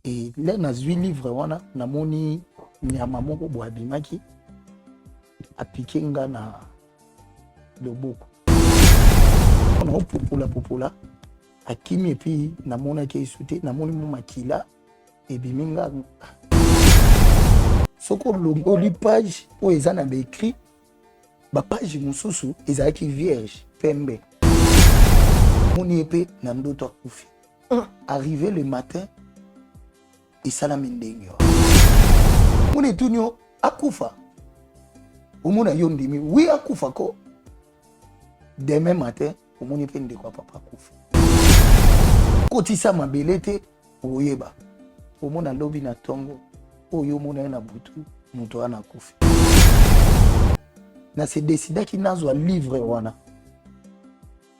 Et là, on a 8 livres, on a moni nyama moko boabimaki appliqué na loboko. On a popola akimi et puis na mona ki sauté na moni makila et biminga. Soko longo li page où ils en avaient écrit ba page mususu ezaki vierge pembe. Moni épée na ndoto akufi. Arrivé le matin et salamindengyo. Moni tunyo akufa. Omona yondimi oui akufa ko. Demain matin omoni pe ndeko papa akufa. Kotisa mabelete oyeba. Omona lobi na tongo oyo mona na butu muto ana akufa. Na se décida ki nazwa livre wana.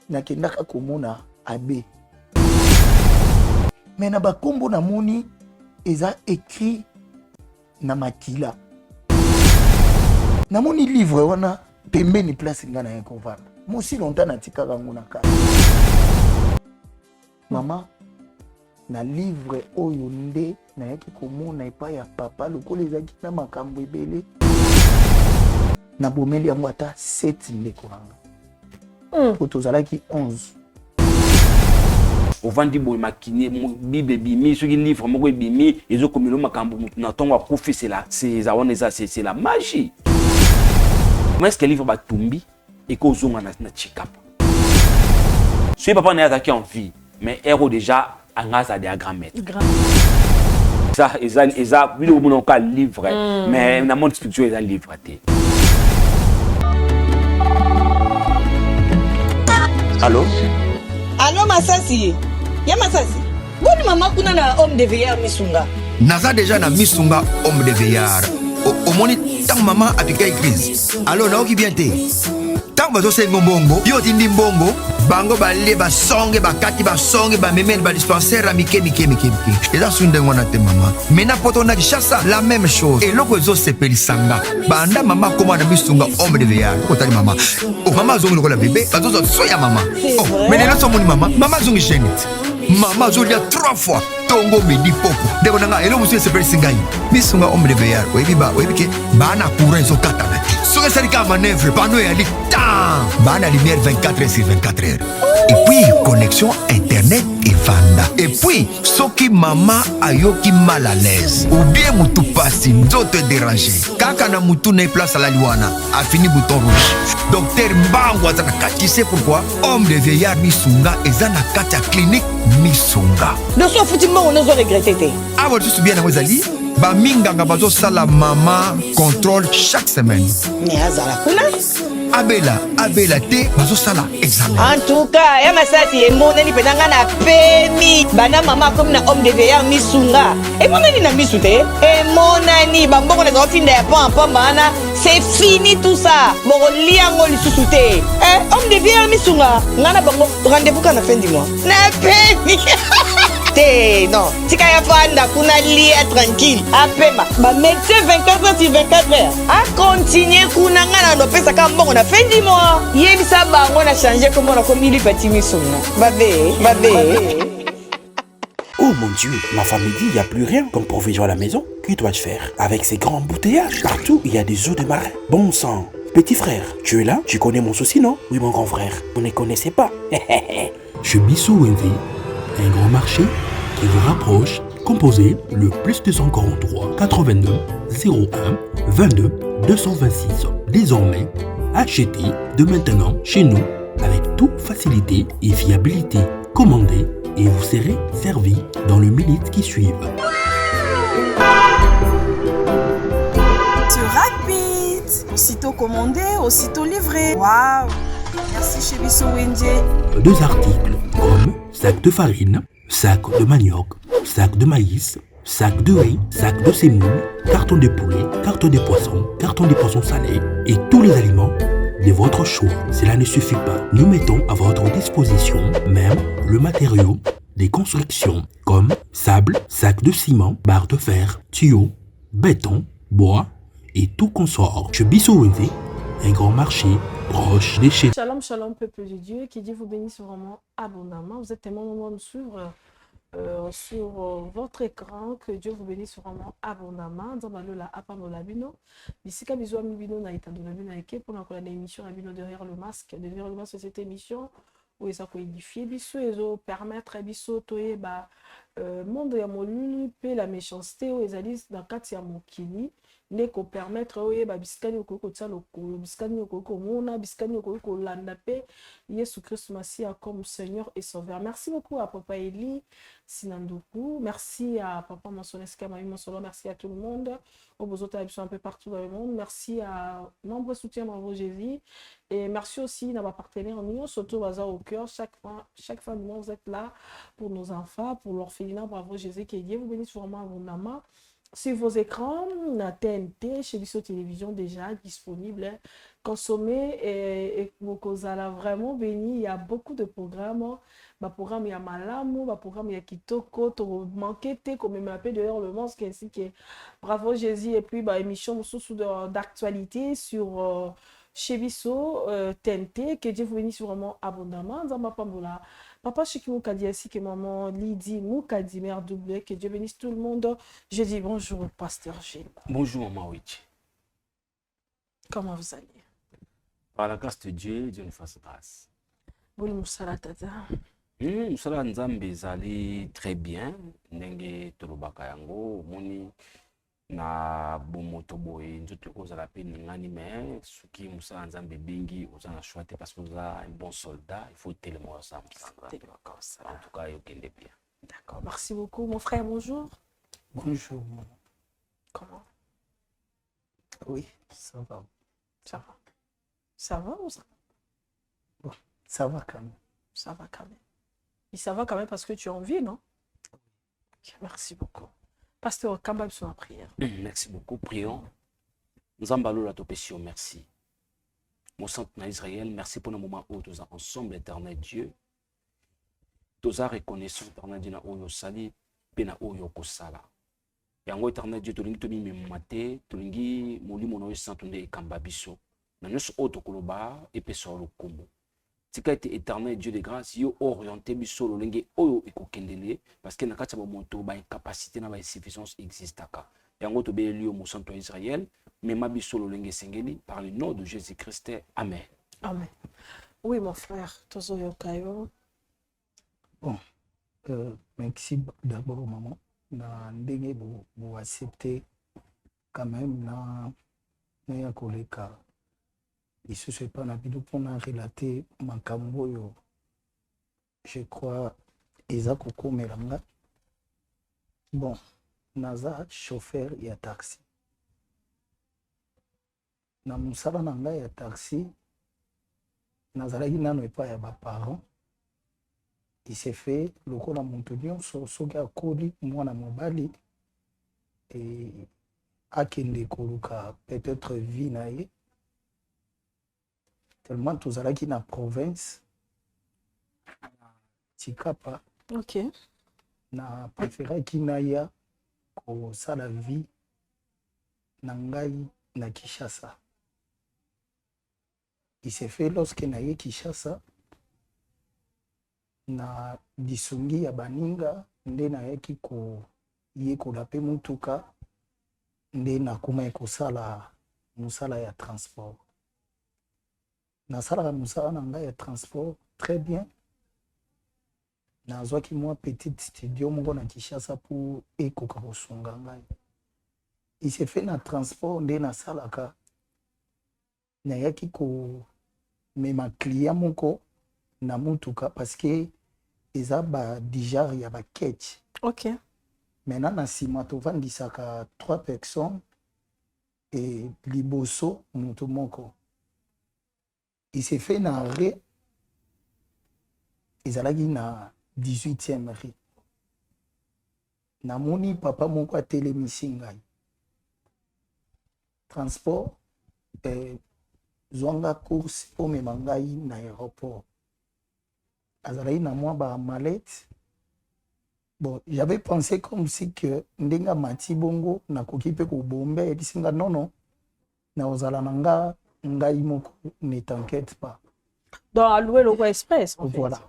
Na kendaka komona abe. Mais na bakombo na moni eza écrit na makila. Na moni livre wana pembeni place ngana ya kovanda. Mosi longtemps na tikaka ngona ka. Mama na livre oyo nde na yaki komona epa ya papa lokolo ezaki na makambo ebele. Na bomeli yango ata 7 ndeko wanga. Otozalaki 11. Ovandi boy makini bible bimi soki livre moko bimi ezokomelo makambo na tongo akufi c'est la magie. Mais est-ce que livre batumbi et kozonga na chikapa. Si papa n'a attaqué en vie mais héros déjà grâce à des grands-mères. Ça eza oui au mon cas livre mais na monde spirituel eza livre té. Allô? Allô Masasi? Ya Masasi? Boni mama kuna na homme de veillard misunga. Naza déjà na misunga homme de veillard. Au moni tant maman a piqué crise. Allô naoki bien té. Tant bazo sengo mbongo, yo tindi mbongo, bango balé ba songe ba kati ba songe ba memel ba dispensaire a mike. Eza sunde ngona te maman. Mena poto na kishasa la même chose. Et loko zo sepeli sanga. Banda mama koma na misunga homme de veillard. Ko tali maman. Oh maman zongi lokola bébé, bazo zo soya maman. Oh, mais là so moni maman, maman zongi chenit. Maman zo lia 3 fois. Tongo medi popo. Deko nanga elo musu sepeli singai. Misunga homme de veillard. Webi ke bana courant zo kata na te. Soke salika manœuvre pano ya li ta. Bana lumière 24 heures sur 24 heures. Et puis connexion internet et vanda. Et puis soki mama ayoki mal à l'aise ou bien mutu pasi nzoto déranger. Kaka na mutu na place à la liwana a fini bouton rouge. Docteur Mbango azana kati. Tu sais pourquoi? Homme de veillard misunga ezana kati ya clinique misunga. Donc so futi mbango nozo regretter te. Ah ouais, tu bien na wezali? Ba minganga bazo sala mama contrôle chaque semaine. Mais azala kuna? Abela te bazo sala examen. En tout cas, ya Masasi emoneli penanga na pemi. Bana mama comme na homme de veillard misunga. Emoneli na misu te. Emonani bambongo na zofinda ya pampa bana. C'est fini tout ça. Boko liango lisusu te. Homme de veillard misunga. Ngana bango rendez-vous quand la fin du mois. Na pemi. Non, tika ya fanda kuna lia tranquille. Apema, ba médecin 24 heures sur 24 heures. A continuer kuna ngana no pesa ka mbongo na fin du mois. Yebisa bango na changer comme on a commis li petit misuna. Babe. Oh mon Dieu, ma femme me dit il n'y a plus rien comme provision à la maison. Que dois-je faire avec ces grands embouteillages? Partout, il y a des eaux de marin. Bon sang. Petit frère, tu es là? Tu connais mon souci, non? Oui, mon grand frère. On ne connaissait pas. Chez Bissou Wendy, un grand marché qui vous rapproche. Composez le plus 243 82 01 22 226. Désormais, achetez de maintenant chez nous avec toute facilité et fiabilité. Commandez et vous serez servi dans les minutes qui suivent. C'est rapide. Aussitôt commandé, aussitôt livré. Waouh. Merci chez Bissou Wendy. 2 articles comme sac de farine, sac de manioc, sac de maïs, sac de riz, sac de semoule, carton de poulet, carton de poissons salés et tous les aliments de votre choix. Cela ne suffit pas. Nous mettons à votre disposition même le matériau des constructions comme sable, sac de ciment, barre de fer, tuyaux, béton, bois et tout consort. Chez Bissou Wendy, un grand marché proche des chez. Shalom, shalom, peuple de Dieu, qui Dieu vous bénisse vraiment abondamment. Vous êtes tellement nombreux à me suivre sur votre écran. Que Dieu vous bénisse vraiment abondamment. Nzambalola apambola bino. Bisika bizwa mibino na itandona bino eke pour la émission à bino derrière le masque. Derrière le masque, cette émission où ça peut édifier biso et permettre biso toye ba monde ya molulu pe la méchanceté où ezali dans kati ya mokili ne ko permettre oye ba bisikani okoko tsa lokolo bisikani okoko mona bisikani okoko landa pe Yesu Christ Masia comme Seigneur et Sauveur. Merci beaucoup à Papa Eli Sinandoku, merci à Papa Monsoneska Mami Monsolo, merci à tout le monde au Bozota un peu partout dans le monde, merci à nombreux soutiens Bravo Jésus et merci aussi à ma partenaire en union surtout Bazar au cœur chaque fin du mois vous êtes là pour nos enfants, pour l'orphelinat Bravo Jésus, que Dieu vous bénisse vraiment abondamment. Sur vos écrans, la TNT, chez Bisso Télévision déjà disponible. Consommez et vous là vraiment béni. Il y a beaucoup de programmes. Ma programme il y a Malamu, ma programme il y a Kitoko, to manqué comme il m'appelle dehors le monstre ainsi que Bravo Jésus et puis bah émission sous d'actualité sur chez Bisso TNT. Que Dieu vous bénisse vraiment abondamment. Zamba Pambola. Papa Chiki Moukadi ainsi que maman Lydie Moukadi, mère double, que Dieu bénisse tout le monde. Je dis bonjour au pasteur Gilles. Bonjour maman Wichi. Comment vous allez? Par la grâce de Dieu, Dieu nous fasse grâce. Bonjour Moussala Tata. Moussala Nzambe zali très bien. Ndenge tolobaka yango moni na bomoto boye nzoto kozala pe ningani mais soki Moussala Nzambe bingi ozana choix parce que vous êtes un bon soldat, il faut tellement ensemble. En tout cas, il bien. D'accord, merci beaucoup. Mon frère, bonjour. Bonjour. Comment? Oui, ça va. Ça va. Ça va ou ça? Bon, ça va quand même. Ça va quand même. Et ça va quand même parce que tu as envie, non? Okay, merci beaucoup. Pasteur Kambab sur la prière. Merci beaucoup. Prions. Nous allons la topession. Merci. Mon centre Israël, merci pour le moment où nous sommes ensemble, éternel Dieu. Nous sommes reconnaissants, éternel Dieu, où nous sali, pena où nous kosala. Yango éternel Dieu, tolingi tomi memate, tolingi moli mono santunde kambabiso. Na nyos auto koloba epeso lokumu. Tika ete éternel Dieu de grâce, yo orienté biso lolenge oyo ekokendele parce que na kati ba moto ba incapacité na ba insuffisance existaka. Yango to be lieu mo centre Israël, mais ma biso lolenge sengeli par le nom de Jésus-Christ. Amen. Amen. Oui mon frère, tozo yokayo. Bon, merci d'abord maman. Na ndenge vous accepter quand même na koleka. Il se fait pas nabido pour relater makambo yo. Je crois eza koko melanga. Bon, naza chauffeur ya taxi. Na musala nanga ya taxi nazalaki nano epa ya ba parents. Il s'est fait lokola moto nyonso soki akoli mwana mobali et akende koluka peut-être vie na ye tellement tozalaki na province na Tikapa. Ok. Na préféraki naya kosala vie na ngai na Kinshasa. Il s'est fait lorsque naye Kinshasa na disungi ya baninga nde nayaki koyekola pe mutuka nde nakoma kosala musala ya transport. Nasalaka musala na ngai ya transport très bien. Nazwaki mwa petite studio moko na Kinshasa pour ekoka kosunga ngai. Il s'est fait na transport nde nasalaka nayaki ko mema client moko na mutuka parce que eza ba dijar ya ba ketch. Ok. Maintenant na sima tovandisaka 3 personnes et liboso moto moko. Il s'est fait na arrêt ezalaki na 18e rue. Namoni papa moko atelemisi ngai. Transport zwanga course omema ngai na aéroport. Azalaki na mwa ba mallette. Bon, j'avais pensé comme si que ndenga mati bongo nakoki pe ko bombe et bisinga non na ozala nanga ngai moko, ne t'inquiète pas. Dans Aloué Logo Express en voilà. fait.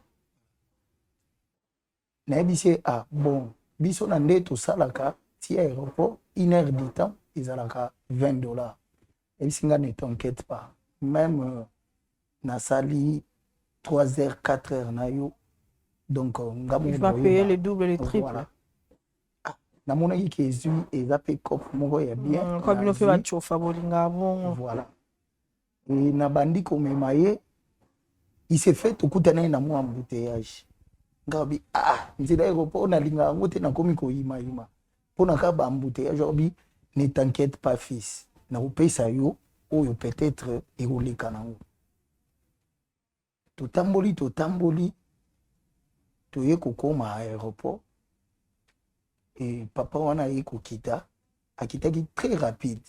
nayebisi ah bon biso na nde tosalaka ti aéroport 1 heure du temps ezalaka $20 ebisi nga ne t'inquiète pas même nasali 3 heures 4 heures na yo donc il va payer le double le triple voilà. Namonaki ke ezwi eza pe cope moko ya bien kwa bino fe bachofa bolinga bon voilà et na bandi komema ye il s'est fait tokutana ye na mwa embouteillage ngabi ah nzela aéroport nalinga yango te nakomi koyimayima mpona kaka baembouteillage obi ne t'inquiète pas fils nakopesa yo oyo peut-être ekoleka nango totamboli toye kokoma aéroport et papa wana ye kokita akitaki très rapide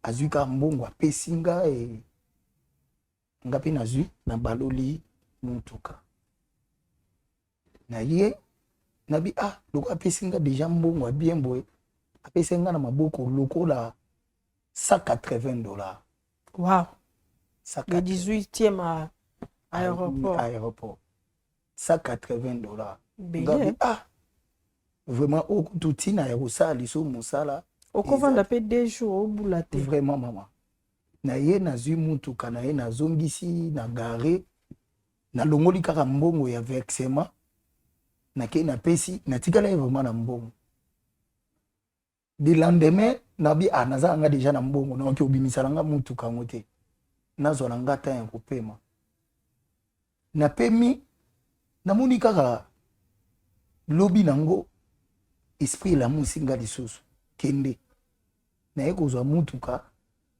azwi ka mbongo apesi nga e nga mpe nazwi na baloli motuka na ye nabi ah loko apesi nga deja mbongo abien boye apesi nga na maboko lokola $180 wow le 18e aéroport $180 ngabi ah vraiment okutu ntina ya kosala liso mosala okovanda mpe 2 jours obula te vraiment mama na ye nazwi mutuka na ye nazongisi na gare nalongoli kaka mbongo ya versement nake napesi natikala ye vraiment na mbongo de lendemain nabi ah naza nga deja na mbongo naoki obimisala nga mutuka yango te nazwa na nga ta ya kopema napemi namoni kaka lobi nango esprit elamusi nga lisusu kende naye kozwa mutuka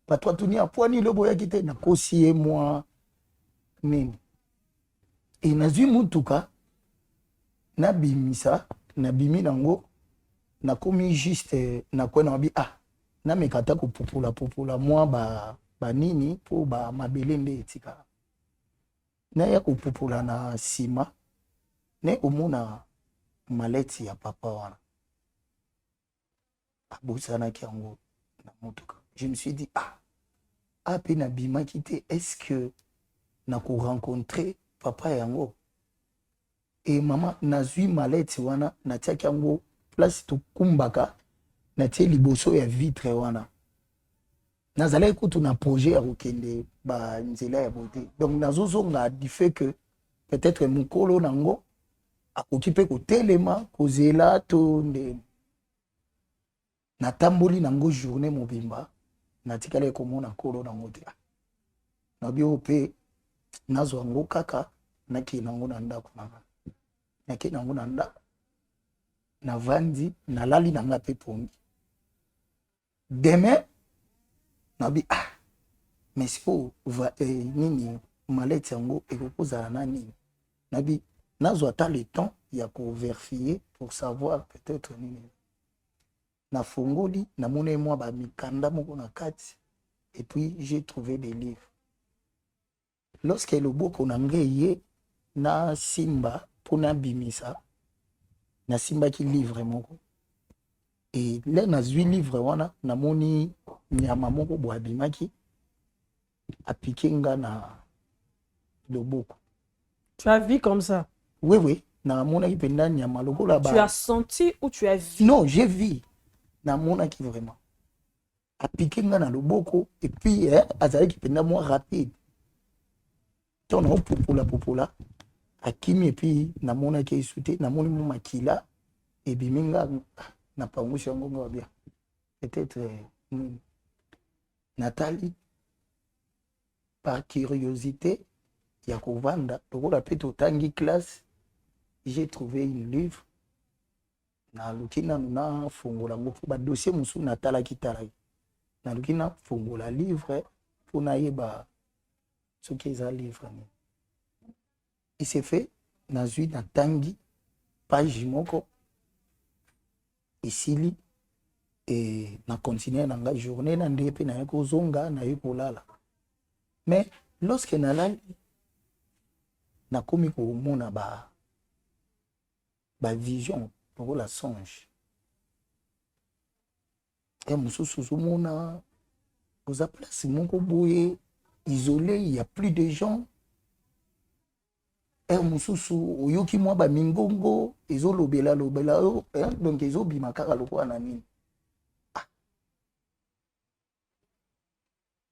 bato atuni apwani lobo oyaki te nakosi ye mwa nini e nazwi mutuka nabimisa nabimi nango nakomi juste nakwena mabi ah nameka ata kopupula mwa banini mpo bamabele nde etikala naya kopupula na nsima naye komona maleti ya papa wana abosanaki yango na motuka je me suis dit ah pe nabimaki te est-ce que nakorencontre papa yango e mama nazwi maleti wana natiaki yango place tokumbaka natie liboso ya vitre wana nazalaki kutu na projet ya kokende banzela ya bote donc nazozonga du fait que peut-être mokolo nango akoki mpe kotelema kozela to nde natamboli nango journée mobimba natikala komona kolo nango te nabi oyo mpe nazwa yango kaka nakei nango na ndako nanga nakei nango na ndako navandi nalali nanga mpe pongi demain nabi mais siko nini maleti yango ekokozala na nini nabi nazwa ata le temps ya koverifier pour savoir peut-être nini nafungoli namoni mwa bamikanda moko na kati et puis j'ai trouvé des livres lorsque loboko na ngai ye na simba mpona bimisa nasimbaki livre moko et le nazwi livre wana namoni nyama moko bo abimaki apike nga na loboko. Tu as vu comme ça? Oui namonaki penda nyama lokola ba. Tu as senti ou tu as vu? Non, j'ai vu. Namonaki vraiment apike nga na loboko et puis azalaki penda moi rapide tona opupula akimi et puis namonaki esute namoni mo makila et biminga na pangushi yango ngo bien peut-être Nathalie par curiosité ya kovanda lokola pe totangi classe j'ai trouvé un livre na lukina na fongola ngo ba dossier musu natalaki talaki na lukina fongola livre pour naïba ce qui est un livre. Il s'est fait nazui na tangi page moko isili et na continuer na nga journée na ndepe na ko zonga na yekolala. Mais lorsque na lali na komi ko mona ba vision pour la songe. Et mususu mona aux place moko boye isolé, il y a plus de gens. mosusu oyoki mwa bamingongo ezolobela oyo donc ezobima kaka lokola na nini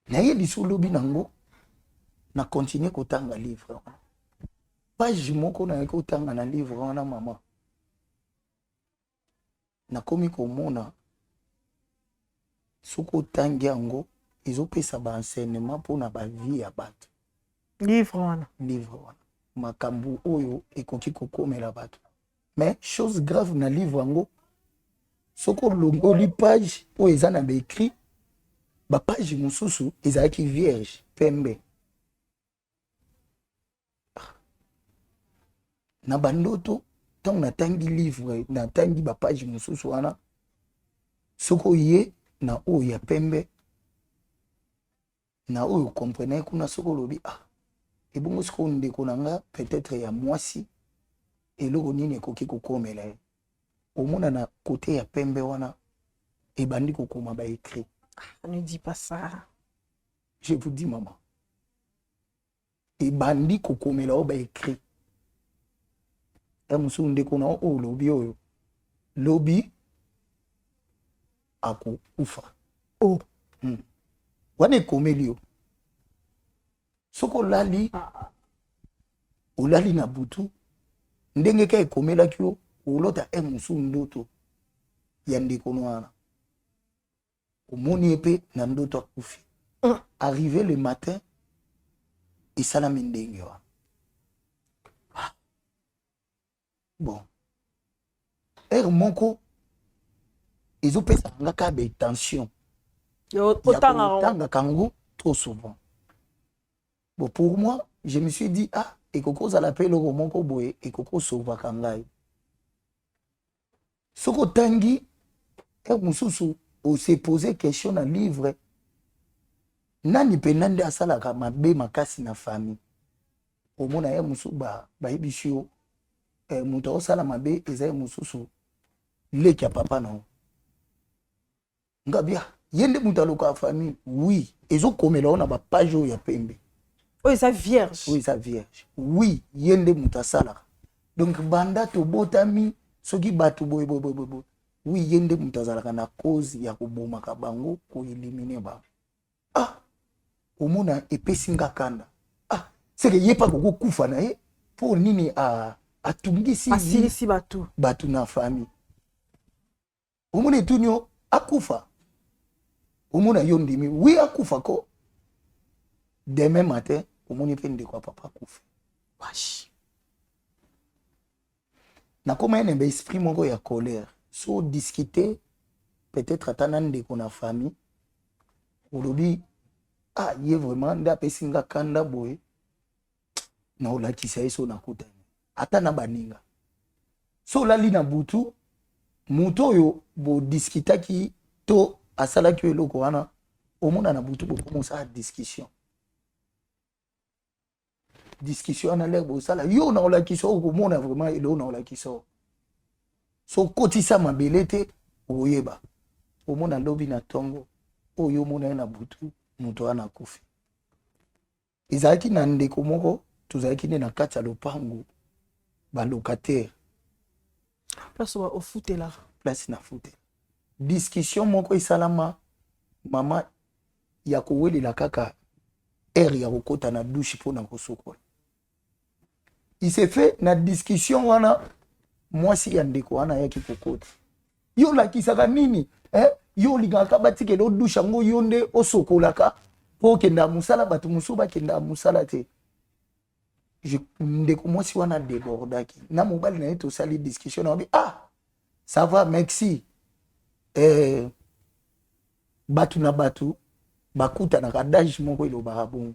nayebi so olobi nango na continue kotanga livre page moko nayaki kotanga na livre wana mama nakomi komona soki otangi yango ezopesa baenseignement mpona bavie ya bato livre wana makambo oyo ekoki kokomela bato mais chose grave na livre yango soki olongoli page oyo eza na baécrit bapage mosusu ezalaki vierge pembe na bandoto ntango natangi livre natangi bapage mosusu wana soki oye na oyo ya pembe na oyo comprene kuna soki olobi ebongo soki ondeko na nga peut-être ya mwasi eloko nini ekoki kokomela ye omona na kote ya pembe wana ebandi kokoma baécrit. Ne dis pas ça. Je vous dis maman ebandi kokomela oyo baécrit mosusu ndeko na oyo lobi oyo lobi akufa wana ekomeli yo soki olali na butu ndenge ka ekomelaki yo olota mosusu ndoto ya ndeko wana omoni ye mpe na ndoto akufi arrivé le matin esalami ndenge wana bon moko ezopesa nga ka batension otangaka yango trop souvent. Bon, pour moi, je me suis dit, et Koko Zalapé le roman Koboé, et Koko Sova Kangai. Soko Tangi, Moussou, on s'est posé question dans le livre. Nani penande asala kama be makasi na famille. Au mona ya Moussou ba ibishio. Mouta osala mabe eza Moussou. Le kia papa non. Ngabia, yende mouta loka famille, oui. Ezo komela ona ba page ya pembe. Oui, ça vierge. Oui, ça vierge. Oui, yende mutasala. Donc banda to botami soki batu boy. Oui, yende mutazala na cause ya kuboma kabango ko éliminer ba. Omona epesinga kanda. C'est que yepa ko kufa na ye pour nini atungisi asilisi batu na famille. Omona tunyo akufa. Omona yondimi oui akufa ko. Demain matin omoni pe ndeko papa kufa washi na koma ene be esprit moko ya colère so discuter peut-être atana ndeko na famille olobi ye vraiment nda pesinga kanda boy na olakisa eso na kuta atana baninga so lali na butu muto yo bo discutaki to asalaki eloko wana omona na butu bo commencer à discussion na l'air bosala yo na ola kiso ko mona vraiment elo na ola kiso so kotisa mabele te oyeba omona lobi na tongo oyo mona na butu muto ana kufi ezaki na ndeko moko tuzaki na kati ya lopango ba locataire place au footela place na foot discussion moko isalama mama ya kowelela kaka air ya kokota na douche pona kosokola. Il s'est fait na discussion wana mwasi ya ndeko wana yaki kokota. Yo la kisaka nini? Yo ligaka batike do douche ngo yonde osokolaka po kenda musala batu musuba kenda musala te. Ndeko mwasi wana débordaki. Na mobali na eto sali discussion na bi ça va merci. Batu na batu bakuta na kadage moko ilo barabon.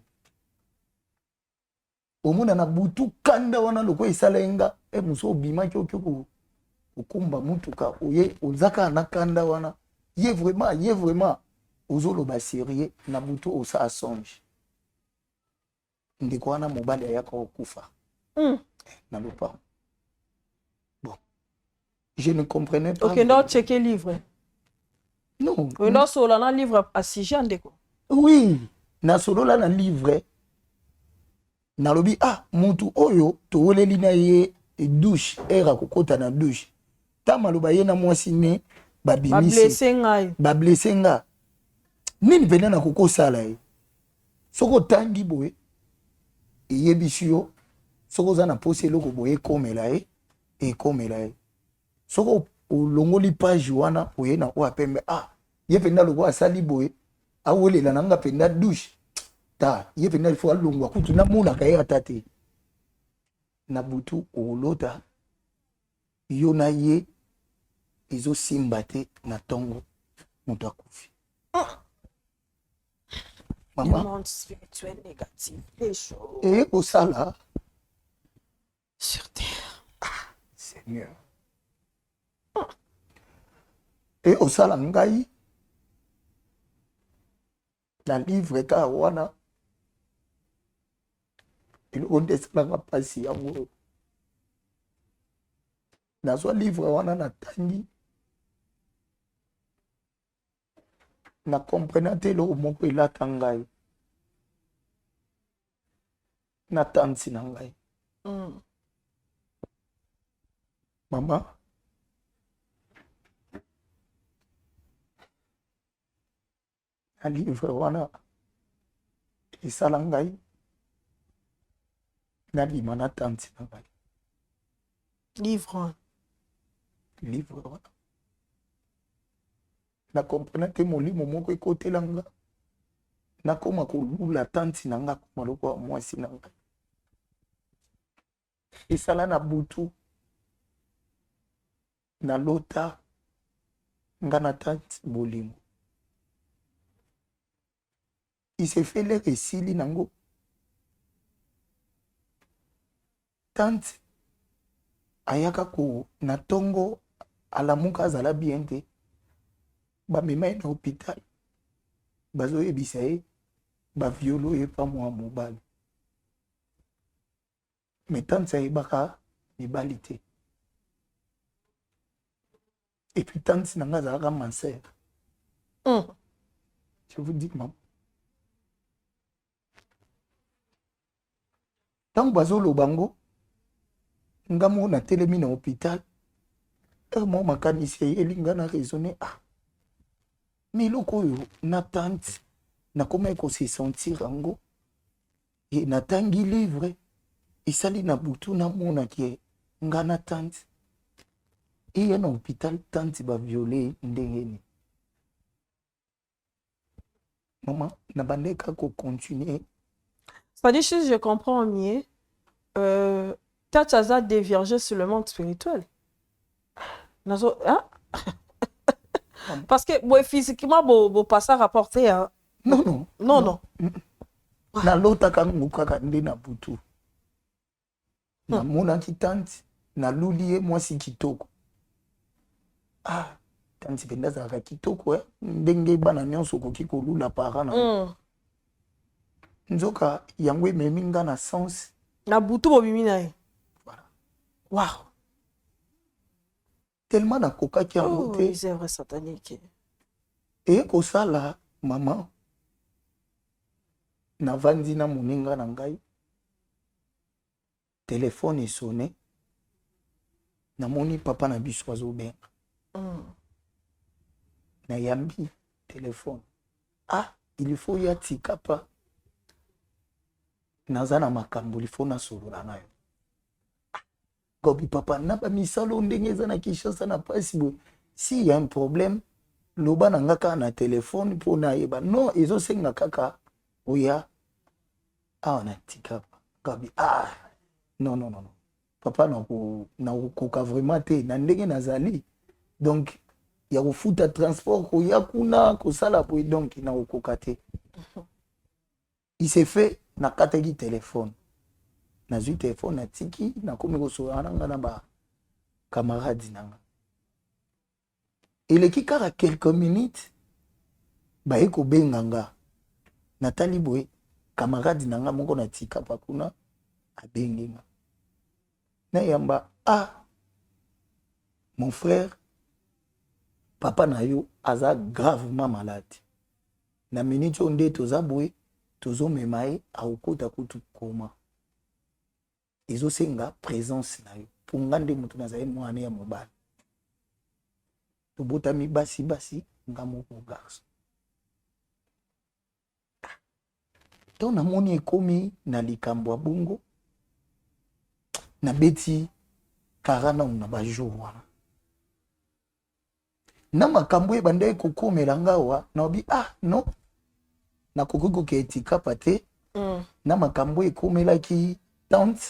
Omona na butu kanda wana loko isalenga muso bima kyokyo okumba mutuka oye ozaka na kanda wana ye vraiment ozolo ba sérieux na butu osa songe ndiko wana mobali yaka okufa na lopa. Bon, je ne comprenais pas. OK, non checker livre. Non. Non solo na livre à Sijan ndeko. Oui, na solo la na livre. nalobi ah mutu oyo toweleli na ye douche era kokota na douche ta maloba ye na mwasi ne bablesse nga nini pena na kokosala ye soko otangi boye eyebisi yo soko oza na posi eloko boye ekomela ye soko olongoli page wana oye na oyo apembe ah ye mpenza loko asali boye awelela na nga mpenza douche ta ye mpenza ifo alongwa kutu namonaka ye ata te na butu olota yo na ye ezosimba te na ntongo moto akufi monde spirituel négatif, les choses. Et au sala sur terre. Ah, Seigneur. Et au sala ngai la livre ka wana il on desala pasi yango na so livre wana na tangi na comprenate lo moko ilata ngai na tansi na ngai mama na livre wana esala ngai na lima na tansi na ngai livre wana na comprenate molimo moko ekotela nga nakoma kolula tanti na nga koma loko mwasi na nga esala na butu na lota nga na tanti bolimo isefele esili nango tanti ayaka ko na tongo alamuka azala bien te bamema ye na hôpital bazoyebisa ye baviolo ye pa mwa mobali me tante ayebaka mibali te et puis tante na nga azalaka mansere je vous dis maman ntango bazoloba ngo nga moko natelemi na hôpital mo makanisi eyeli nga na raisonne ah mais eloko oyo na tante nakoma ekose sentir yango e natangi livre esali na butu namonaki nga na tante eye na hôpital tante baviole ndenge ni mama nabandeka kocontinue. C'est-à-dire, si je comprends mieux, Tachaza déviergé sur le monde spirituel. Hein? Parce que bon, physiquement, bon passer à rapporter. Hein? Non. Na lota kanguka kande na butu. Na mona kitante na lulie mwasi kitoko. Ah, tanti penda za kitoko ndenge bana nyonso koki kolula parana. Nzoka yango ememi nga na sens na butu bobimi na ye. Voilà. Wow. Tellement na kokaki yango te. C'est vrai satanique. Et kosala maman na vandi na moninga na ngai téléphone sonné na moni papa na biso azobenga na yambi téléphone ah il faut ya tika pa naza na makambo lifo na solola nayo gobi papa na ba misalo ndenge eza na Kinshasa na pasi bo si y a un problème loba na ngaka na téléphone po na yeba non ezo senga kaka oya ah na tika gobi ah non papa na ko vraiment te na ndenge nazali donc ya kofuta transport ko ya kuna ko sala po donc na ko te il s'est fait na kataki téléphone na zui téléphone na tiki na komi kosola nanga na ba camarades nanga eleki kaka quelques minutes ba eko benganga natali boye camarades nanga moko na tika pa kuna abengenga na yamba ah mon frère papa na yo aza gravement malade na minute onde toza boye tozo memaye aukota kutu koma ezosenga présence na yo po nga nde moto nazali mwana ya mobali tobotami basi nga moko garso to namoni ekomi na likambo ya bongo nabeti 40 na bajour wana na makambo ebanda ekokomela ngawa naobi non nakoki koke etikapa te na makambo ekomelaki tante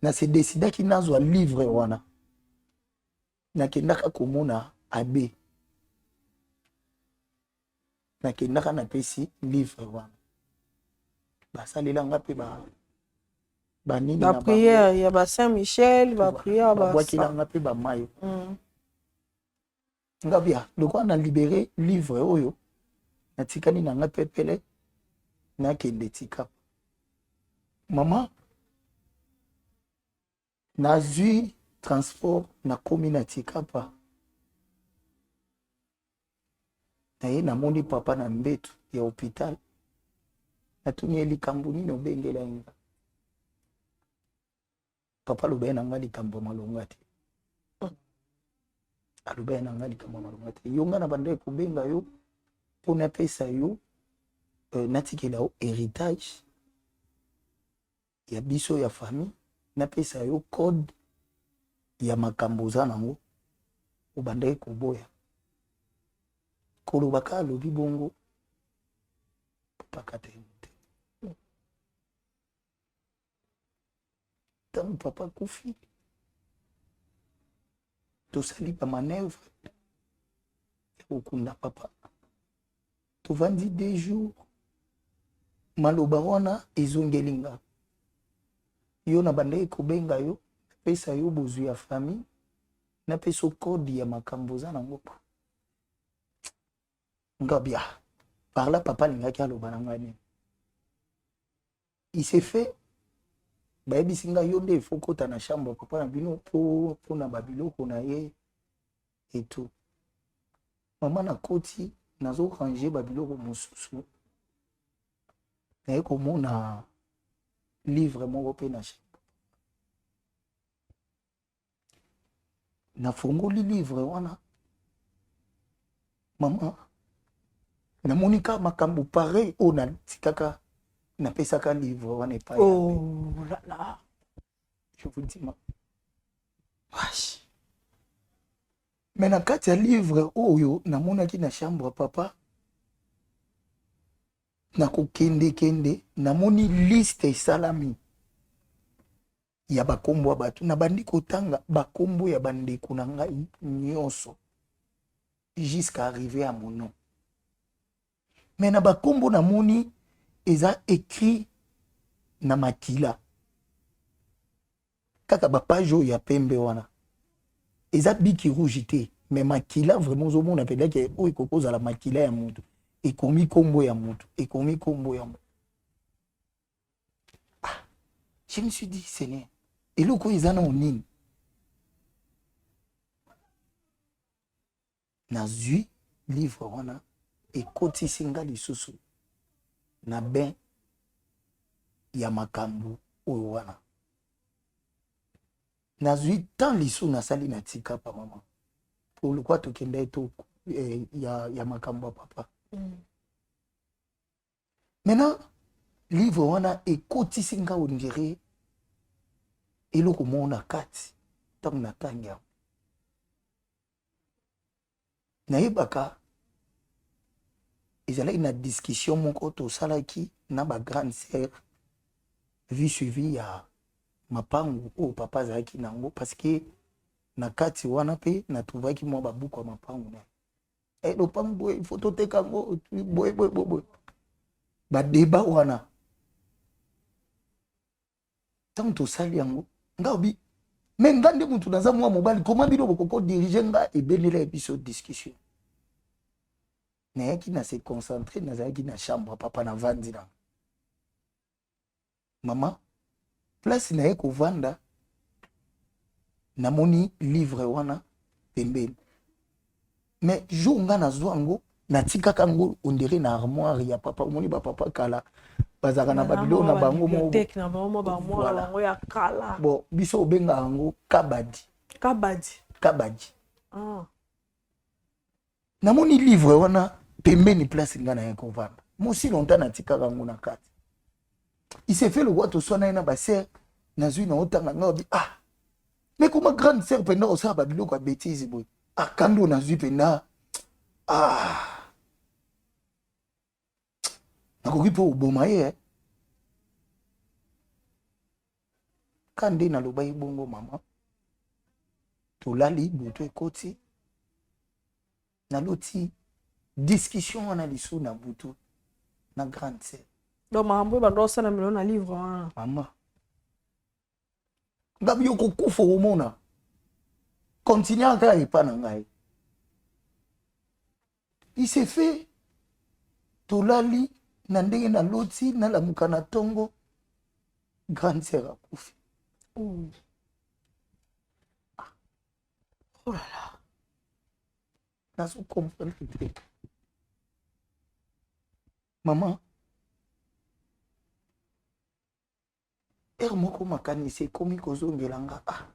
na se desidaki nazwa livre wana nakendaka komona abe nakendaka napesi livre wana basalelanga mpe banini ba prière ya ba Saint Michel ba prière ba bwakilanga mpe bamayo ngabia lokwa na libéré livre oyo natikani nanga pepele nakende tikapa mama nazwi transport nakomi na tikapa naye namoni papa na mbetu ya hôpital natuni ye likambo nini obengela nga papa aloba nanga likambo malonga te aloba nanga likambo malonga te yo nga na banda kobenga yo mpo napesa yo natikela yo héritage ya biso ya famille napesa yo code ya makambo oza nango obandaki koboya kolobaka alobi bongo pakata ye te ntango papa kufi tosali bamanevre ya kokunda papa tovandi 2 jours maloba wana ezongeli nga yo na bandaki kobenga yo napesa yo bozwi ya famille napesa kode ya makambo oza nango ngabia par là papa alingaki aloba na ngai nini il s'est fait bayebisi ngai yo nde ifo kota na chambre papa na bino mpo na babiloko na ye eto mama nakoti nazorange babiloko mosusu naye komona livre moko mpe na chambre nafungoli livre wana mama namonika makambo pareil oyo natikaka napesaka livre wana epai là là je vous dis mais na kati ya livre oyo namonaki na chambre papa nakokende namoni liste esalami ya bakombo ya bato nabandi kotanga bakombo ya bandeko na ngai nyonso jusqu'à arriver à mon nom mais na bakombo namoni eza écrit na makila kaka bapage oyo ya pembe wana eza biki rouge te mais makila vraiment ozomona mpendaki oyo ekokozala makila ya moto ekomi kombo ya moto ekomi kombo ya moto je me suis dit Seigneur eloko oyo eza na onini nazwi livre wana ekotisi nga lisusu na bain ya makambo oyo wana nazwi tant lisu nasali na tikapa mama po lokwa tokenda eto ya makambo ya papa maintenant livre wana ekotisi nga ondire eloko moko na kati ntango natangi yango nayebaka ezalaki na discussion moko tosalaki na bagrande sœur vie suivi ya mapangu oyo papa azalaki nango parce que na kati wana mpe natrouvaki mwa babuku ya mapangu na lopangu boye ifo toteka yango boye badeba wana ntango tosali yango nga obi me nga nde mutu naza mwa mobali koma bino bokoko dirige nga ebelela ya biso discussion nayaki na se concentre nazalaki na chambre papa na vandi na mama place naye kovanda namoni livre wana pembeni mais jour nga nazwa yango natikaka yango ondire na armoire ya papa omoni bapapa kala bazaka na babilo na bango mo tek na bango ba moi bango ya kala bon biso obenga yango kabadi ah namoni livre wana pembeni place nga na yako vanda mosi longtemps natika yango na kati il s'est fait le roi to sona na ba sœur nazui na otanga ngobi ah mais comment grande sœur penda osaba babilo kwa bêtise boy ah kando nazui penda ah nakoki po oboma ye kande naloba ibongo mama tolali buto ekoti naloti discussion wana lisu na butu na grande sœur donc mambo bando sana million na livre wana mama ngabi yokokufa omona continue aka epa na ngai il s'est fait tolali na ndenge na loti na lamuka na tongo grande sœur akufi oh là là nazo comprendre te maman moko makanisi ekomi kozongelanga ah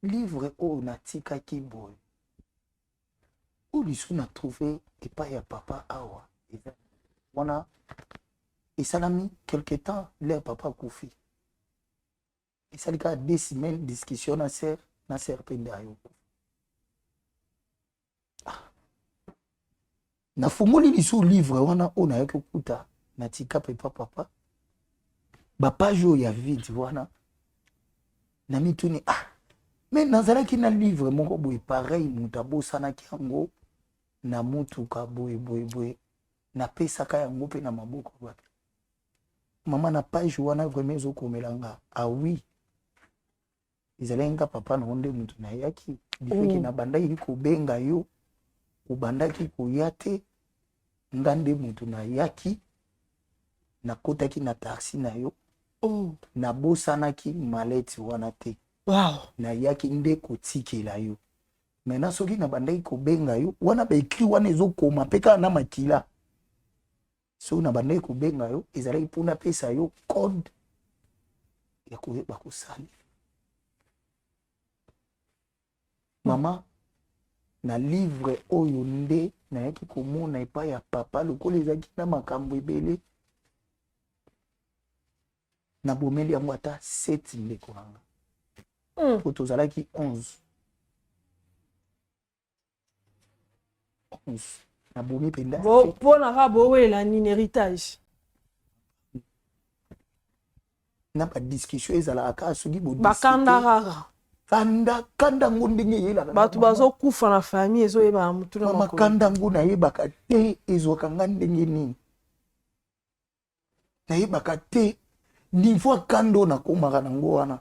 livre oyo natikaki boye oyo lisu na trouvé epai ya papa awa wana esalami quelque temps leur papa akufi esali kaka 2 semaines discussion na sœur pende ayo nafungoli lisu livre wana oyo nayoki okuta natika pepa papa bapage oyo ya vide wana na mituni ah mais nazalaki na livre moko boye pareil moto abosanaki yango na mutuka boye napesaka yango mpe na maboko bato mama na page wana vraiment ezokomelanga ah oui ezalaki nga papa na nde moto nayaki bifeki na bandaki kobenga yo obandaki koya te nga nde moto nayaki nakotaki na taxi na yo nabosanaki maleti wana te wow nayaki nde kotikela yo mena soki na bandaki kobenga yo wana baekri wana ezokoma mpe kaka na makila soki na bandaki kobenga yo ezalaki mpona pesa yo code ya koyeba kosali mama na livre oyo nde nayaki komona epai ya papa lokola ezalaki na makambo ebele nabomeli yango ata 7 ndeko nanga po tozalaki 11 nabomi mpenza mpona ka bowela nini héritage na badiscussion ezalaka kaka soki bakanda kaka kanda ngo ndenge eyelaka bato bazokufa na famille ezoyebaka motu na mama kanda ngo nayebaka te ezwaka nga ndenge nini nayebaka te niveau kando nakomaka nango wana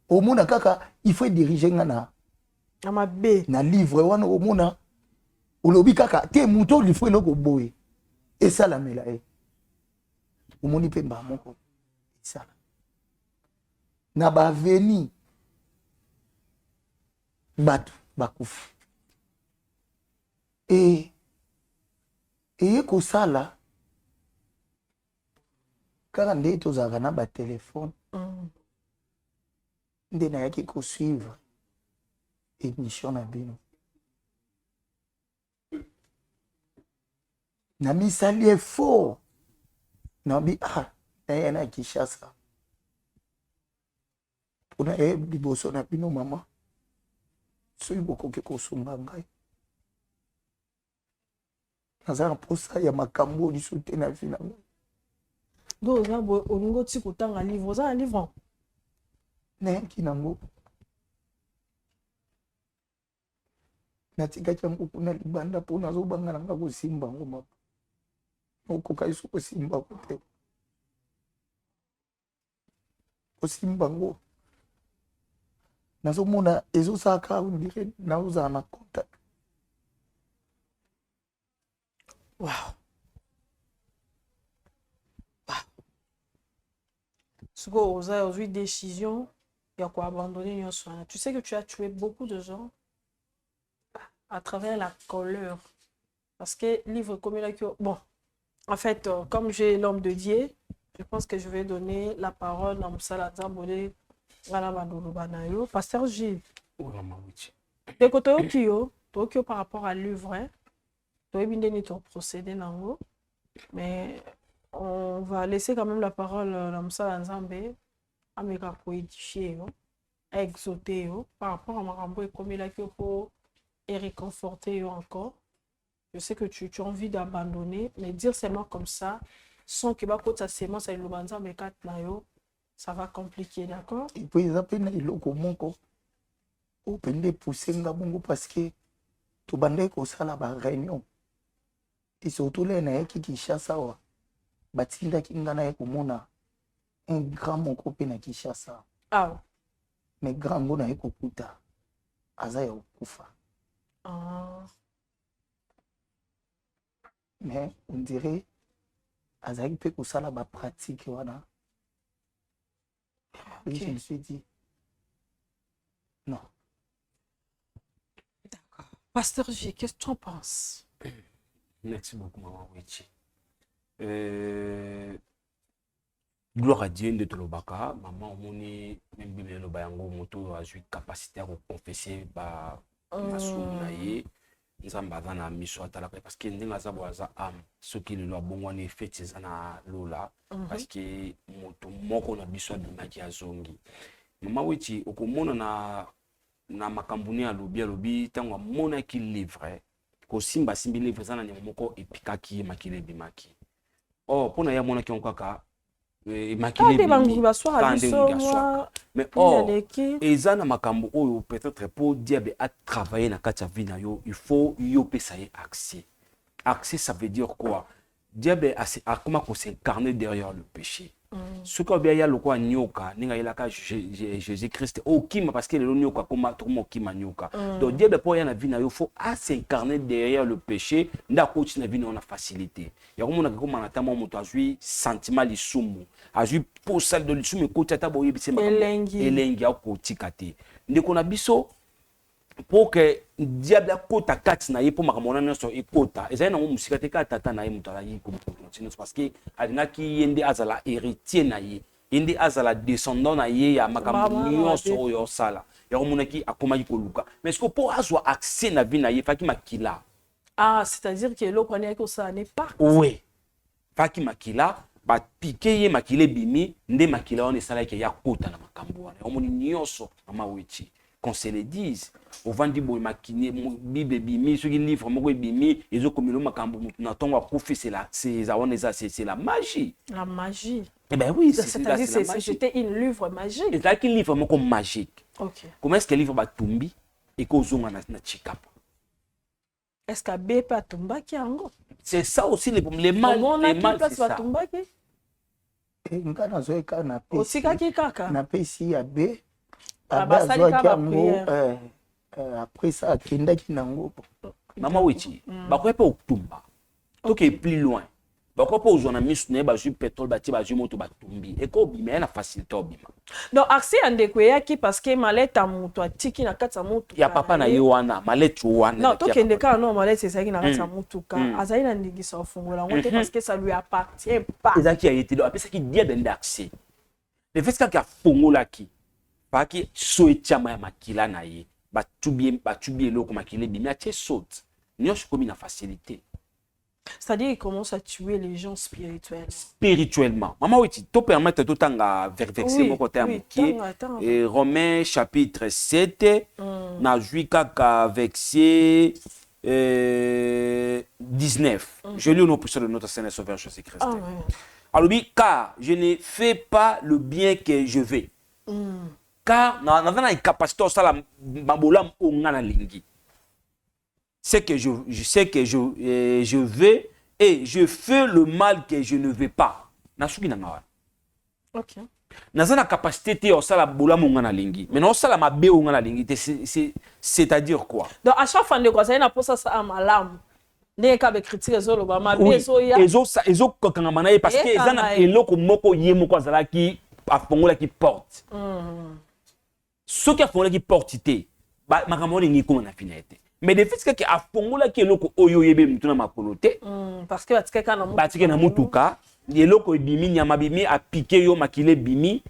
omona kaka il faut diriger nga na mabe na livre wana omona olobi kaka te moto lifo eloko boye esalamela ye omoni mpe mba moko esala na baveni bato bakufi eye kosala kaka nde tozalaka na batelefone nde nayaki kosuivre émission na bino na misali effort nabi naye na Kinshasa mpona ye liboso na bino mama soki bokoki kosunga ngai naza na mposa ya makambo liso te na vi na ngai do oza boye olingi oti kotanga livre oza na livre nayaki nango natikaki yango kuna libanda mpo nazobanga nanga kosimba yango mapa okoka iso kosimba ko te kosimba yango nazomona ezosalaka ondire naozala na contact wow sikoyo oza ozwi décision ya koabandonner nyonso wana tu sais que tu as tué beaucoup de gens à travers la colère parce que livre comme là que bon En fait, comme j'ai l'homme de Dieu, je pense que je vais donner la parole à Moussala Zambole, Pasteur Gilles. De côté Tokyo par rapport à l'œuvre, tu as procédé dans mais on va laisser quand même la parole à Moussala Zambé, à me édifier, à exhorter par rapport à Marambo et comme il a pour réconforter encore. Je sais que tu as envie d'abandonner, mais dire seulement comme ça, sans que ta sémence et le banza mais ça va compliquer, d'accord? Et puis ils appellent le commonco. Au pende pousser ngabongo parce que tu bandé ko sala ba réunion. Et surtout les na qui Kinshasa wa. Batinda kingana ya komona un grand monko pe na Kinshasa. Ah. Mais grand ngona eko kuta. Aza ya kufa. Ah. Mais on dirait Azaki peut que ça la pratique voilà. Et je me suis dit non. D'accord. Pasteur G, qu'est-ce que tu en penses? Merci beaucoup, Maman Wichi. Gloire à Dieu de Tolobaka. Maman, on est même bien le bayango moto a eu capacité à confesser ba masounaye. Nzamba na miso atala parce que ndinga za boza am ce qui le bongwane fait na lola parce que moto moko na biso de maki azongi. Mama Wichi okomona na makambuni ya lobi tango mona ki livre ko simba simbi livre sana ni moko epikaki makile bimaki. Oh pona ya mona ki onkaka makile bimaki. Mais ezana makambo oyo peut-être pour diable à travailler na kati ya vie na yo il faut yo pesaye accès. Accès ça veut dire quoi? Diable a comment qu'on s'incarner derrière le péché. Ce qu'on bien y a le quoi nyoka ninga ilaka Jésus-Christ okima parce que le nyoka comme tout monde okima nyoka. Donc diable pour y na vie na yo faut s'incarner derrière le péché nda coach na vie on a facilité. Ya comme on a comme na tamo moto azui sentiment lisumu azui posal de lisumu ko tata boye bisema elengi ya ko tikate. Ndeko na biso pour que diable akota kati na ye pour makamona nyonso ekota ezali na musika te ka tata na ye muto ala yi continue parce que alingaki yende azala héritier na ye yende azala descendant na ye ya makambo nyonso oyo sala ya komonaki akomaki koluka mais ce que pour azwa accès na vie na ye faki makila. Ah, c'est-à-dire que l'eau prenait que ça n'est pas. Oui. Faki makila ba piqué ye makile bimi nde makila on esala ke ya kota na makambo wana omoni nyonso mama Wichi qu'on se le dise au vandi boy makine bible bimi ce qui livre moko bimi ezo komilo makambo na tongo akufi c'est la magie. La magie. Eh ben oui, c'est-à-dire c'était une livre magique. C'est un livre moko magique. OK. Comment est-ce que livre ba tumbi et ko zonga na chikapo? Est-ce que bébé a tombé qui ango? C'est ça aussi les mal c'est ça. Et ngana zo eka na pe. Aussi kaki kaka. Na pe si ya be. Après ça, Kendaki Nango. Maman Wichi, bakwe pa oktumba. Toke plus loin. Bakwe pa ozona misune ba ju pétrole ba ti ba ju moto ba tumbi. Et ko bima na facilité obima. Donc accès andekwe ki parce que maleta moto atiki na kata moto. Ya papa na ye wana, maleta wana. Non, toke ndeka non maleta c'est ça qui na kata moto ka. Azali na ndingisa ofungola ngote parce que ça lui appartient pas. Ezaki a été do apesa ki dia d'accès. Le fait que fongola ki Paki soetiama ya makila na ye batubie loko makile bimi atie saute nyosho komi na facilité. C'est-à-dire il commence à tuer les gens spirituellement. Maman Wichi to permettre to tanga verset moko ta mukie et Romains chapitre 7 na juika ka verset 19. Je lis au nom puissant de notre Seigneur Sauveur Jésus-Christ. Alors car je ne fais pas le bien que je veux. Car dans la capacité de la mabolam ongana lingi. C'est que je sais que je veux et je fais le mal que je ne veux pas. Nasuki nanga. OK. Dans la capacité de la mabolam ongana lingi. Mais non ça la mabe ongana lingi c'est-à-dire quoi? Donc à chaque fois de quoi ça na posa ça malam. Ndenge ka be critique zo lo ba mabe so ya. Ezo kokanga manaye parce que ezana eloko moko ye moko azala ki afongola ki porte. Ce qui a fait qui porte, makamoni ni comme na finalité. mais de fait que a fongola ki eloko oyo yebe mutuna makolo te parce que batike na mutuka eloko ebimi nyama bimi a piqué yo makile bimi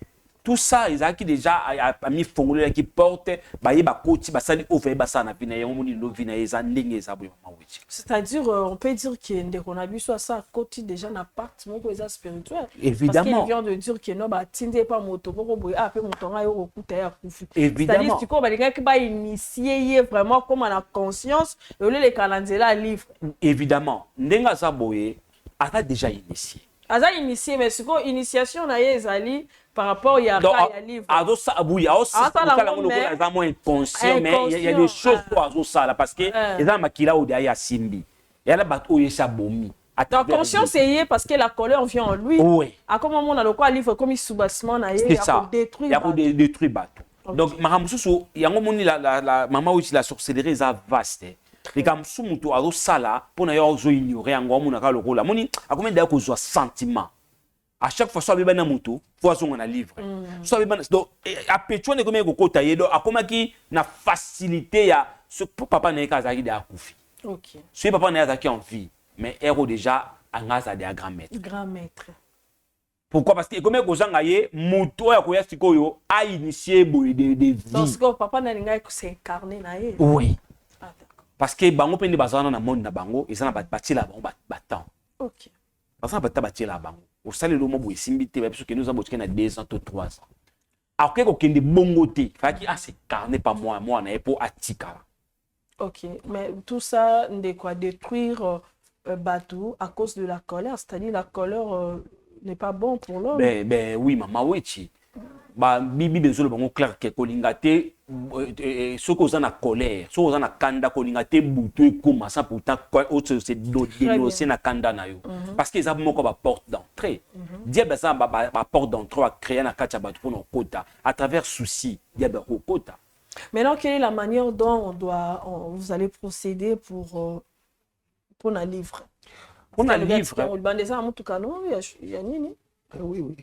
tout ça ils a qui déjà a mis fongola qui porte ba yeba koti ba sali ouvre ba sana pina yo moni lo vina eza ndenge za boyo mawuti. C'est-à-dire on peut dire que ndeko na biso ça koti déjà na pacte moko eza spirituel. Évidemment. Parce qu'il vient de dire que non ba tinde pas moto poko boy a pe moto nga yo okuta ya kufi. Évidemment. C'est-à-dire tu ko ba linga ki ba initier vraiment comme on a conscience le le calendrier livre. Évidemment ndenga za boye a déjà initié. Aza initié mais ce ko initiation na ye ezali par rapport il y a livre. Ado ça abouya aussi ça moins inconscient mais il y a des choses pour azo ça là parce que eza makila ou derrière simbi. Et là bato yesa bomi. Donc conscience est parce que la colère vient en lui. Oui. À comment on a le quoi livre comme soubassement na ye il y a détruire. Il y a détruire bato. Donc mahamususu yango moni la maman aussi la sorcellerie est vaste. Les gamsu mutu azo sala pour na yo zo ignorer yango mona ka lokola. Moni a combien d'ailleurs ko zo sentiment. À chaque fois, soit bébé moto, fois on a livre. Soit bébé donc à pétuon de combien ko tailler donc à comment qui na facilité ya ce papa n'est qu'à zaki de akufi. OK. Ce papa n'est zaki en vie, mais héros déjà angaza de grand maître. Grand maître. Pourquoi parce que combien ko zangaye moto ya ko ya sikoyo a initié boy de vie. Parce que papa n'a linga ko s'incarner na ye. Oui. Ah d'accord. Parce que bango pende bazana na monde na bango, ils en a bâti là bango battant. OK. Parce que bâti là bango. Au salaire le mot simbité parce que nous avons besoin de 2 ans ou 3 ans. Après qu'on ait bongoté, fait que c'est carné pas moi na pour atika. OK, mais tout ça de quoi détruire Batou à cause de la colère, c'est-à-dire la colère n'est pas bon pour l'homme. Ben oui maman wechi. Ba bibi bezolo bango clair que kolingate ce qu'on a na colère, ce qu'on a na kanda kolingate butu comme ça pourtant autre c'est dénoncer na kanda na yo parce que ça moko ba porte d'entrée. Diable ça ba porte d'entrée à créer na kacha batu pour nos quota à travers souci diable ko quota. Maintenant quelle est la manière dont vous allez procéder pour un livre? Pour un livre. On bande ça en tout cas non, il y a nini? Oui.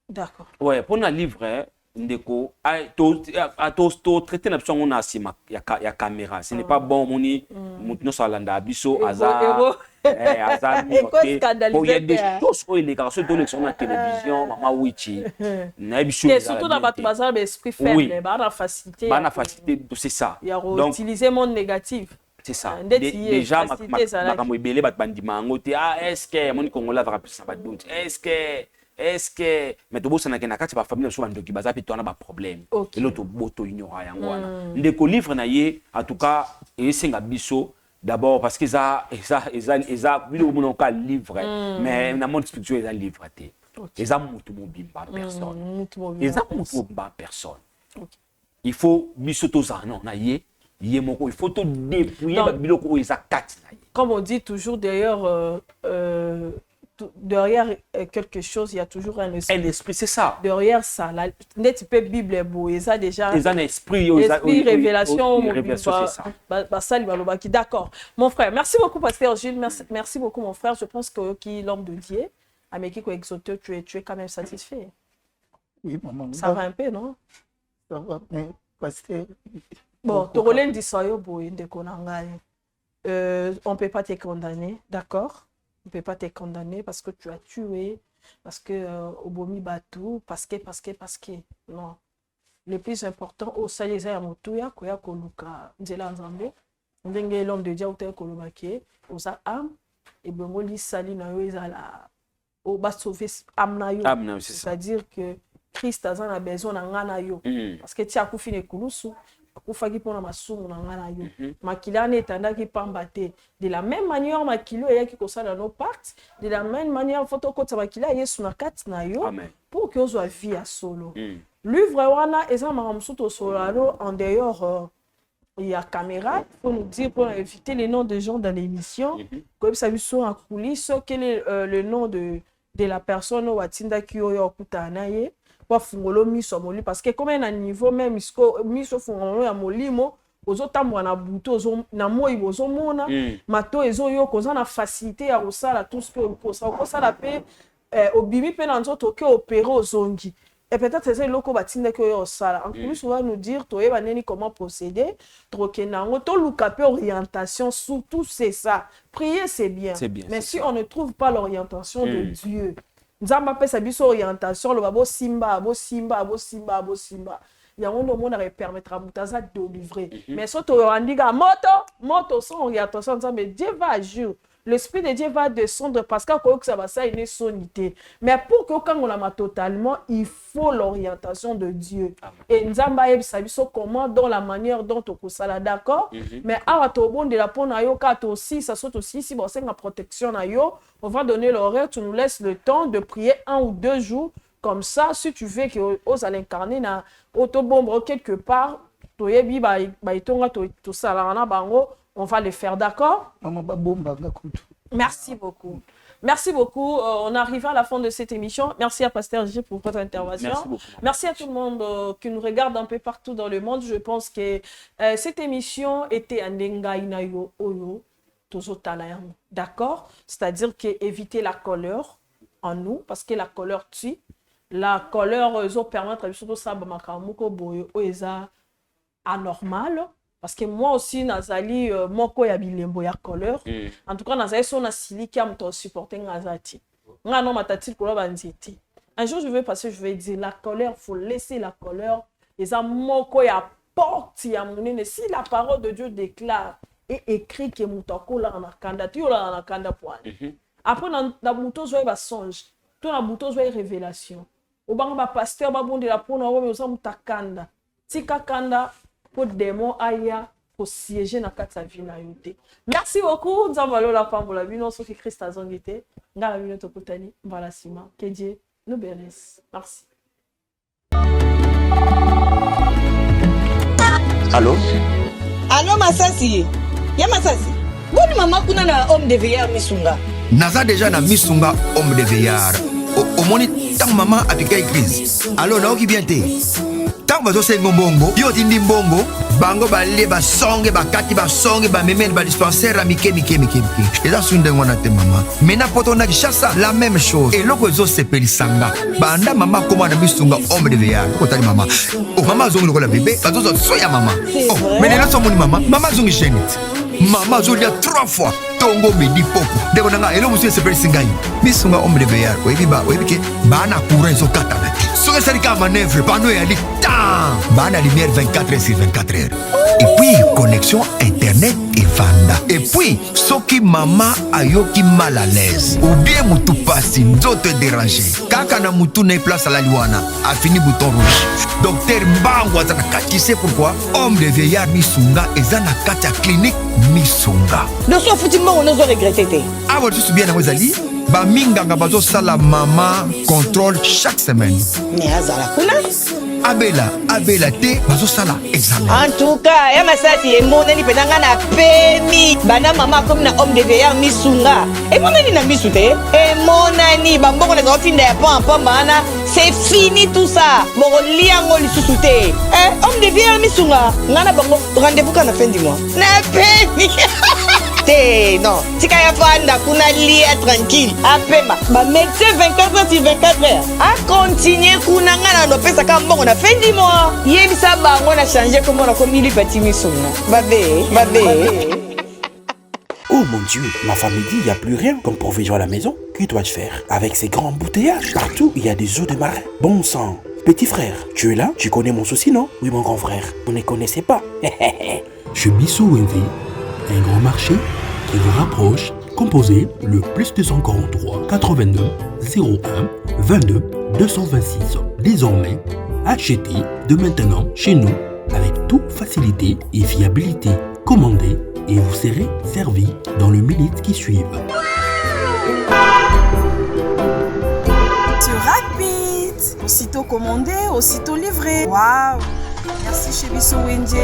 D'accord. Ouais, pour un livre, ndeko, to traiter na on a sima ya caméra. Ce n'est pas bon moni mutno salanda biso aza aza il y a des choses où les garçons donnent sur la télévision, maman wichi. Na biso. Et surtout dans votre bazar esprit faible, ba na facilité. Ba na facilité, c'est ça. Donc utiliser monde négatif. C'est ça. Déjà makambo ebele bat bandima ngote est-ce que moni kongola va rappeler ça ba doute. Est-ce que mais to bossa na kati ba famille so bandoki baza pe to na ba problème et l'autre boto ignora yango wana ndeko livre na ye en tout cas et singa biso d'abord parce que ça bilo mono ka livre mais na monde spirituel ça livre té eza mutu mobimba personne eza mutu mobimba personne il faut biso to za non na ye moko il faut to dépouiller ba biloko eza kati na ye comme on dit toujours d'ailleurs derrière quelque chose, il y a toujours un esprit. Un esprit, c'est ça. Derrière ça, net peut Bible beau, et ça déjà. Et un esprit, révélation, révélation, c'est ça. D'accord. Mon frère, merci beaucoup, Pasteur Gilles. Merci beaucoup, mon frère. Je pense que qui l'homme de Dieu, à Mekiko exauté, tu es quand même satisfait. Oui, maman. Ça va un peu, non? Ça va, mais Pasteur. Bon, tu relèves du soyo, boy, de Konangaï. On ne peut pas te condamner, d'accord? On ne peut pas te condamner parce que tu as tué, parce que Obomi Batou, parce que. Non. Le plus important, au Salisa Yamotuya, Koya Koluka, Nzela Nzambe, Ndenge l'homme de Dieu, Otel Kolobake, Osa Am, et Bemoli Sali Nayoza la. Au bas sauver Amnayo. C'est-à-dire que Christ a besoin d'un yo. Parce que tu as coupé Kulusu. Akufaki pona masumu na ngana yo makila ne tandaki pambate de la même manière makilo yaki kosala no part de la même manière photo kota makila yesu na kati na yo pour que ozo vie à solo livre wana eza maramsuto solaro en dehors il y a caméra pour nous dire pour éviter les noms de gens dans l'émission comme ça biso en coulisses quel est le nom de la personne watinda ki oyo okutana ye pas fungolo miso moli parce que comme un niveau même miso fungolo ya molimo ozotamwa na buto ozo na moi bozo mona mato ezo yo koza na facilité ya kosala tout ce que kosa la pe obimi pe na nzoto ke opérer ozongi Et peut-être c'est ça loko batinda que yo sala. En plus on va nous dire toi baneni comment procéder, trokenango to lukape orientation, surtout c'est ça. Prier c'est bien. Mais si on ne trouve pas l'orientation de Dieu, nzamba pesa biso orientation lo babo simba. Yango no mona permettra mutaza de livrer. Mais si tu andiga moto sans orientation, mais Dieu va agir. L'Esprit de Dieu va descendre parce que ça va ça une sonité. Mais pour que quand on l'a totalement, il faut l'orientation de Dieu. Et nzamba eb sabiso comment dans la manière dont on sala d'accord. Mais à to bon de la pon na yo ka aussi ça saute aussi si bon c'est la protection na yo, on va donner l'horaire, tu nous laisses le temps de prier 1 ou 2 jours comme ça si tu veux que ose l'incarner na autobombe quelque part, to yebi ba itonga to sala na bango. On va le faire, d'accord? Merci beaucoup. Merci beaucoup. On arrive à la fin de cette émission. Merci à Pasteur G pour votre intervention. Merci à tout le monde qui nous regarde un peu partout dans le monde. Je pense que cette émission était un dengaïnayo oyo tozotalayango. D'accord? C'est-à-dire qu'éviter la colère en nous, parce que la colère tue. La colère permet de savoir makamuko boyo oeza anormal. Parce que moi aussi, Nazali, moko ya bilembo ya colère. En tout cas, Nazali, son asili qui a me supporté Nazati. Nga non matati ko ba nziti. Un jour, je vais passer, je vais dire la colère, faut laisser la colère. Et ça moko ya porte ya monene. Si la parole de Dieu déclare et écrit que mutako la na kanda, tu la na kanda point. Après, na muto zo ba songe. To na muto zo révélation. Au bango ba pasteur ba bonde la pona o me zo mutakanda. Tika kanda. Pour démon aya pour siéger dans quatre vie na yote. Merci beaucoup. Nous avons la femme pour la vie. Nous sommes Christ à Zongité. Nga la vie tokutani. Voilà Sima. Que Dieu nous bénisse. Merci. Allô? Allô Masasi. Ya Masasi. Bonne maman kuna na homme de veillard misunga. Naza déjà na misunga homme de veillard. Au moni tant maman a piqué crise. Allô na oki bien te. Tant bazo se ngombongo, yo tindi mbongo, bango balie ba songe ba kati ba songe ba memene ba dispensaire mike. Et ça sunde ngona te maman. Mena poto na kishasa la même chose. Et loko zo se pelisanga. Banda mama koma na misunga homme de veillard. Ko tali mama. Oh mama zongi lokola bébé, bazo zo soya mama. Oh, mais là so moni mama zongi génite. Mama zolia 3 fois. Tongo midi popo. Deko nanga elo musu se pelisingani. Misunga homme de veillard. Webi ke bana courant zo katana. Soke sarika manœuvre pano ya li temps. Bana lumière 24h/24h. Et puis connexion internet et vanda. Et puis soki mama ayoki mal à l'aise ou bien mutu pasi nzoto déranger. Kaka na mutu na place à la liwana a fini bouton rouge. Docteur Mbango azana kati, c'est pourquoi homme de veillard misunga ezana kati clinique misunga. Nous sommes foutus on nous a regretté. Ah vous tu bien na wazali ba minganga bazo sala mama contrôle chaque semaine. Mais azala kuna Abela te bazo sala examen. En tout cas, ya Masasi emonani penanga na pemi bana mama comme na homme de veillard misunga. Emonani na misute. Emonani bamboko na zo finda ya pampa bana. C'est fini tout ça. Boko liango lisusu te. Homme de veillard misunga. Ngana bango rendez-vous quand la fin du mois. Na pemi. Non, si kaya fanda kuna lia tranquille. Apema, ba médecin 24h/24h. A continuer kuna ngana no pesa ka mbongo na fin du mois. Yebisa bango na changer comme on a commis li petit misuna. Babe. Oh mon Dieu, ma femme me dit, il n'y a plus rien comme provision à la maison. Que dois-je faire? Avec ces grands embouteillages, partout il y a des eaux de marin. Bon sang. Petit frère, tu es là? Tu connais mon souci, non? Oui, mon grand frère. Vous ne connaissez pas. Chez Bissou Wendy, un grand marché qui vous rapproche. Composez le plus 243 82 01 22 226. Désormais, achetez de maintenant chez nous avec toute facilité et fiabilité. Commandez et vous serez servi dans les minutes qui suivent. C'est rapide. Aussitôt commandé, aussitôt livré. Waouh! Merci chez Bissou Wendy.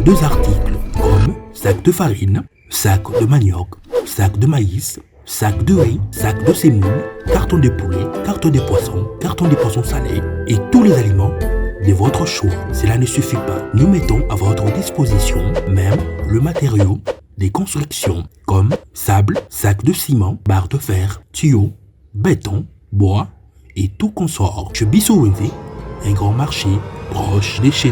2 articles comme sac de farine, sac de manioc, sac de maïs, sac de riz, sac de semoule, carton de poulet, carton de poisson salé et tous les aliments de votre choix. Cela ne suffit pas. Nous mettons à votre disposition même le matériau des constructions comme sable, sac de ciment, barre de fer, tuyaux, béton, bois et tout consort. Chez Bissou Wendy, un grand marché proche de chez